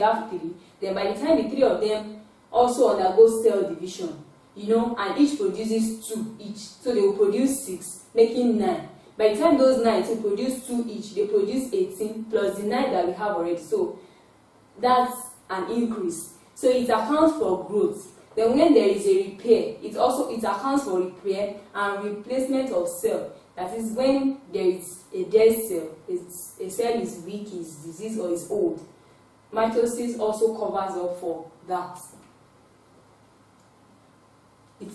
have 3. Then by the time the 3 of them also undergo cell division, and each produces 2 each, so they will produce 6, making 9. By the time those 9 will produce 2 each, they produce 18 plus the 9 that we have already. So that's an increase. So it accounts for growth. Then when there is a repair, it accounts for repair and replacement of cell. That is when there is a dead cell, a cell is weak, is diseased, or is old. Mitosis also covers up for that. It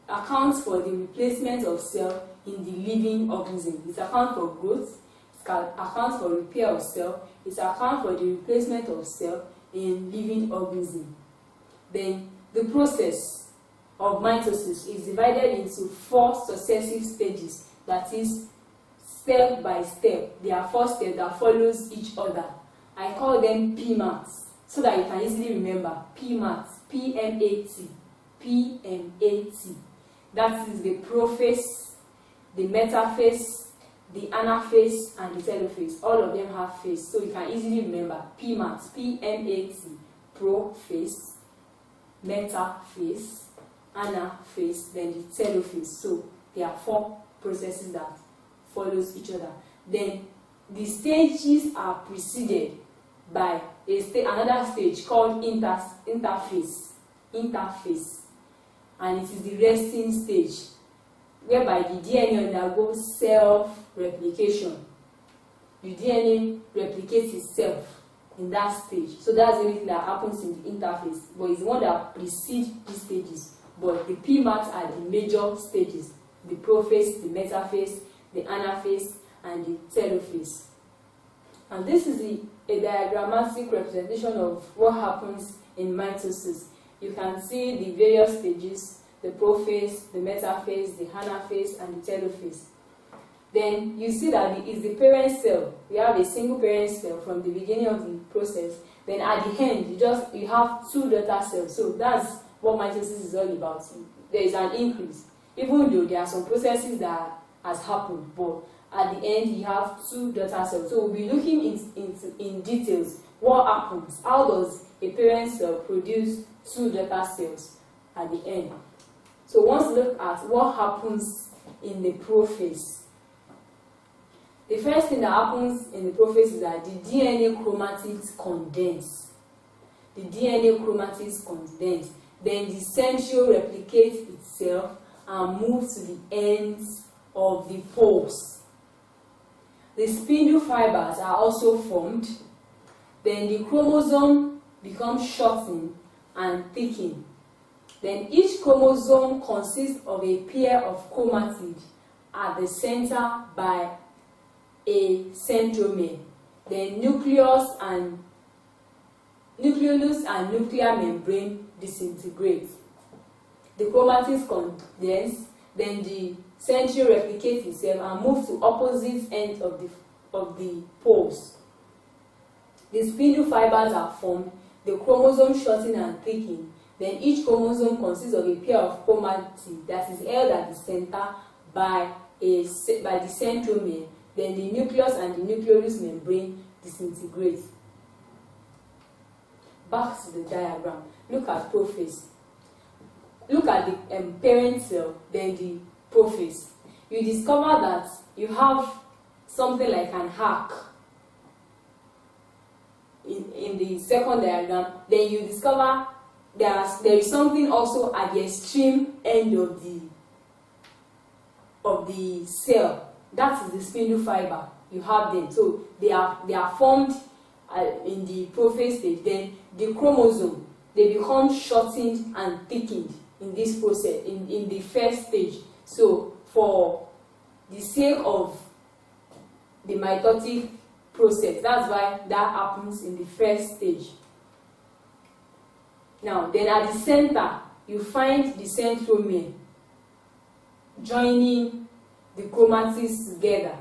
accounts for the replacement of cell in the living organism. It accounts for growth, it accounts for repair of cell, it accounts for the replacement of cell in living organism. Then the process of mitosis is divided into 4 successive stages, that is step by step. There are 4 steps that follows each other. I call them PMATs so that you can easily remember. PMAT, P-M-A-T, P-M-A-T. That is the prophase, the metaphase, the anaphase, and the telophase. All of them have phase, so you can easily remember. PMAT, P-M-A-T, prophase, metaphase, anaphase, then the telophase. So there are 4 processes that follows each other. Then the stages are preceded by another stage called interphase, and it is the resting stage, whereby the DNA undergoes self-replication. The DNA replicates itself in that stage. So that's the only thing that happens in the interphase, but it's the one that precedes these stages. But the PMATs are the major stages: the prophase, the metaphase, the anaphase, and the telophase. And this is a diagrammatic representation of what happens in mitosis. You can see the various stages: the prophase, the metaphase, the anaphase, and the telophase. Then you see that it's the parent cell. We have a single parent cell from the beginning of the process. Then at the end, you have 2 daughter cells. So that's what mitosis is all about. There is an increase, even though there are some processes that has happened, but at the end you have 2 daughter cells. So we'll be looking in details what happens. How does a parent cell produce 2 daughter cells at the end? So once we look at what happens in the prophase. The first thing that happens in the prophase is that the DNA chromatids condense. The DNA chromatids condense. Then the centriole replicates itself and moves to the ends of the poles. The spindle fibers are also formed. Then the chromosome becomes shortened and thickened. Then each chromosome consists of a pair of chromatids at the center by a centromere. Then nucleus and nuclear membrane disintegrate. The chromatids condense, then the centriole replicates itself and moves to opposite ends of the poles. The spindle fibers are formed, the chromosome shorten and thicken. Then each chromosome consists of a pair of chromatids that is held at the center by the centromere. Then the nucleus and the nucleus membrane disintegrate. Back to the diagram. Look at prophase. Look at the parent cell, then the prophase. You discover that you have something like an arc in the second diagram. Then you discover there is something also at the extreme end of the cell. That is the spindle fiber. You have them. So they are formed in the prophase stage. Then the chromosome, they become shortened and thickened in this process, in the first stage. So for the sake of the mitotic process, that's why that happens in the first stage. Now, then at the center, you find the centromere joining the chromatids together.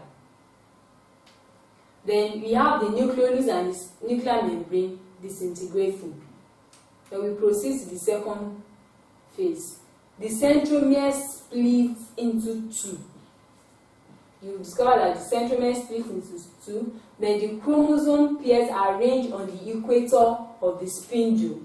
Then we have the nucleus and the nuclear membrane disintegrating. Then we proceed to the second phase. The centromere splits into 2. You discover that the centromere splits into 2, then the chromosome pairs are arranged on the equator of the spindle.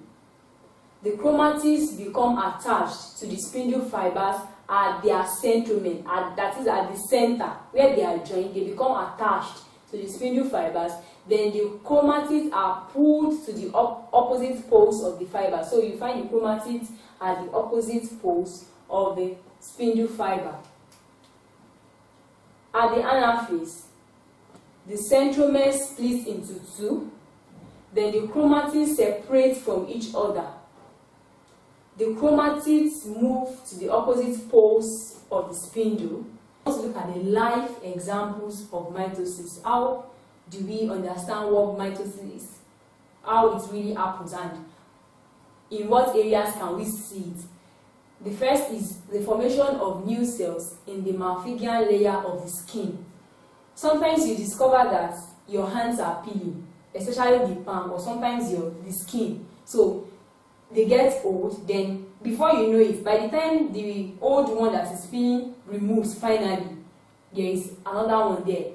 The chromatids become attached to the spindle fibers at their centromen, that is at the center where they are joined. They become attached to the spindle fibers. Then the chromatids are pulled to the opposite poles of the fiber. So you find the chromatids at the opposite poles of the spindle fiber. At the anaphase, the centromere splits into two. Then the chromatids separate from each other. The chromatids move to the opposite poles of the spindle. Let's look at the live examples of mitosis. How do we understand what mitosis is? How it really happens, and in what areas can we see it? The first is the formation of new cells in the malpighian layer of the skin. Sometimes you discover that your hands are peeling, especially the palm, or sometimes the skin. So they get old, then before you know it, by the time the old one that is being removed finally, there is another one there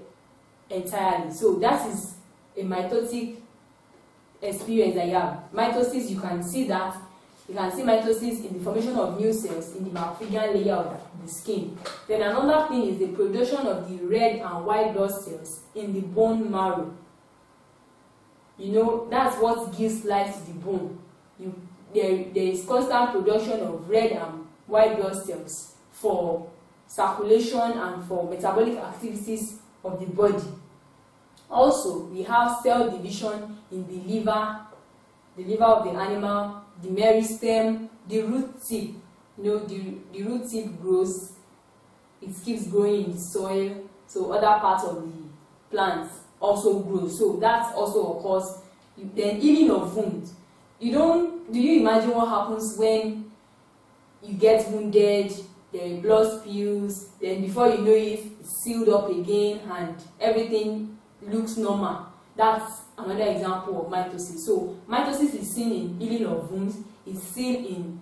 entirely. So that is a mitotic experience that you have. Mitosis, you can see that. You can see mitosis in the formation of new cells in the malpighian layer of the skin. Then another thing is the production of the red and white blood cells in the bone marrow. You know, that's what gives life to the bone. There is constant production of red and white blood cells for circulation and for metabolic activities of the body. Also, we have cell division in the liver of the animal, the meristem, the root tip. You know, the root tip grows, it keeps growing in the soil, so other parts of the plants also grow. So that also occurs. Then healing of wounds. Do you imagine what happens when you get wounded, the blood spills, then before you know it, it's sealed up again and everything looks normal? That's another example of mitosis. So mitosis is seen in healing of wounds, it's seen in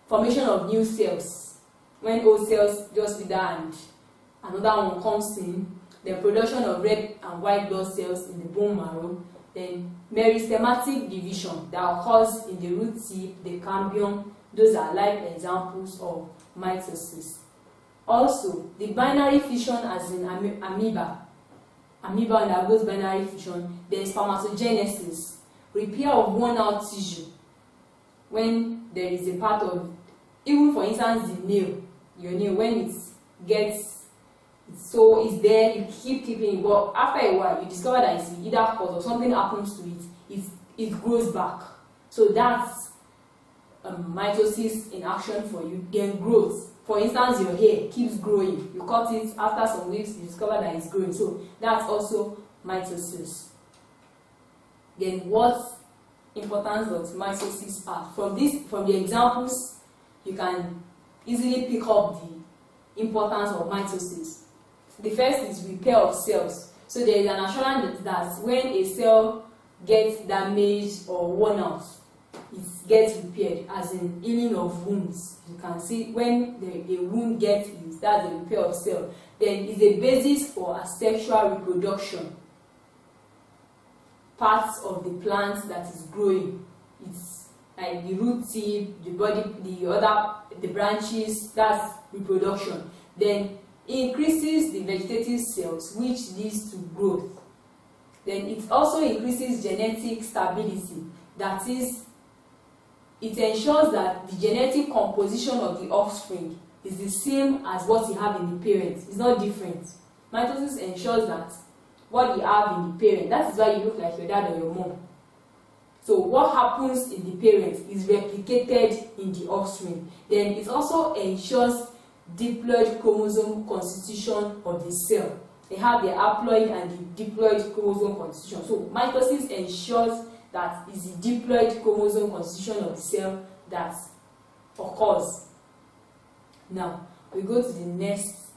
formation of new cells. When old cells just wither and another one comes in, the production of red and white blood cells in the bone marrow, then meristematic division that occurs in the root tip, the cambium. Those are live examples of mitosis. Also, the binary fission as in amoeba. Amoeba undergoes binary fission. There is spermatogenesis, repair of worn out tissue. When there is a part of, even for instance, the nail, your nail, when it's there, you keeping it, but after a while you discover that it's either cut or something happens to it, it grows back. So that's mitosis in action for you. Then growth. For instance, your hair keeps growing. You cut it, after some weeks you discover that it's growing. So that's also mitosis. Then what importance does mitosis have? From the examples, you can easily pick up the importance of mitosis. The first is repair of cells. So there is an assurance that when a cell gets damaged or worn out, it gets repaired, as in healing of wounds. You can see when a wound gets healed, that's the repair of cell. Then it's a basis for asexual reproduction. Parts of the plant that is growing, it's like the root tip, the body, the branches, that's reproduction. Then it increases the vegetative cells, which leads to growth. Then it also increases genetic stability. That is, it ensures that the genetic composition of the offspring is the same as what you have in the parent. It's not different. Mitosis ensures that what you have in the parent, that is why you look like your dad or your mom. So what happens in the parent is replicated in the offspring. Then it also ensures diploid chromosome constitution of the cell. They have the haploid and the diploid chromosome constitution. So mitosis ensures that it's the diploid chromosome constitution of the cell that occurs. Now we go to the next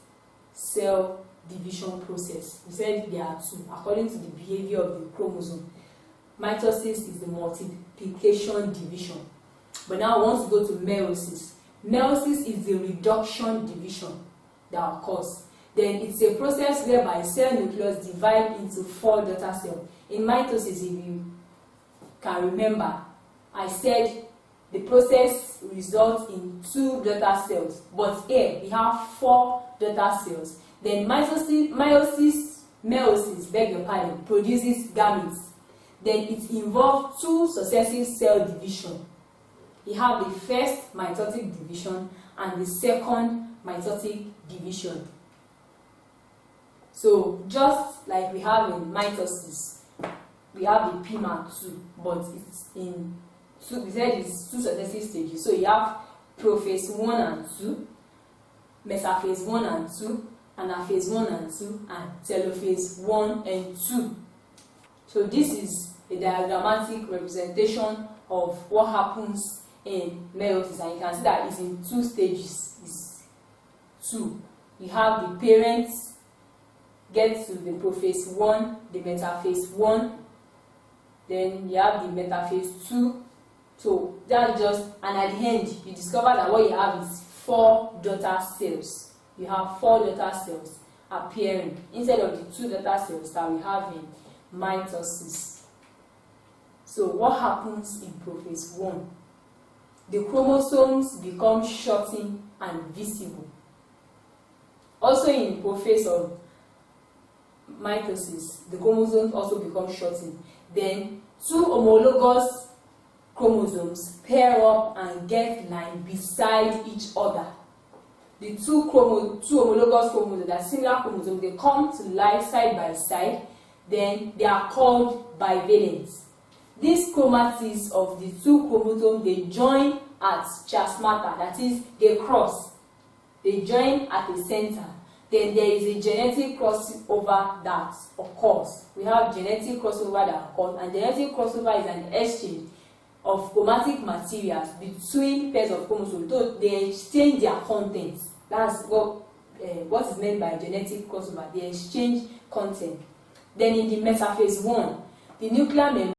cell division process. We said there are two according to the behavior of the chromosome. Mitosis is the multiplication division. But now I want to go to meiosis. Meiosis is the reduction division that occurs. Then it's a process whereby cell nucleus divide into 4 daughter cells. In mitosis, if you can remember, I said the process results in 2 daughter cells, but here we have 4 daughter cells. Then meiosis, beg your pardon, produces gametes. Then it involves 2 successive cell division. You have the first mitotic division and the second mitotic division. So just like we have in mitosis, we have the PMA2, but it's in 2, we said it's 2 successive stages. So you have prophase 1 and 2, metaphase 1 and 2, anaphase 1 and 2, and telophase 1 and 2. So this is a diagrammatic representation of what happens in meiosis, and you can see that it's in 2 stages. It's 2. You have the parents get to the prophase 1, the metaphase 1, then you have the metaphase 2. So that's just, and at the end you discover that what you have is 4 daughter cells. You have 4 daughter cells appearing instead of the 2 daughter cells that we have in mitosis. So what happens in prophase 1? The chromosomes become shortened and visible. Also in prophase of mitosis, the chromosomes also become shortened. Then 2 homologous chromosomes pair up and get lined beside each other. The 2 homologous chromosomes, that similar chromosomes, they come to lie side by side. Then they are called bivalent. These chromatids of the 2 chromosomes, they join at chiasmata, that is, they cross. They join at the center. Then there is a genetic crossover that occurs. We have genetic crossover that occurs, and genetic crossover is an exchange of chromatic materials between pairs of chromosomes. So they exchange their contents. That's what is meant by genetic crossover. They exchange content. Then in the metaphase 1, the nuclear membrane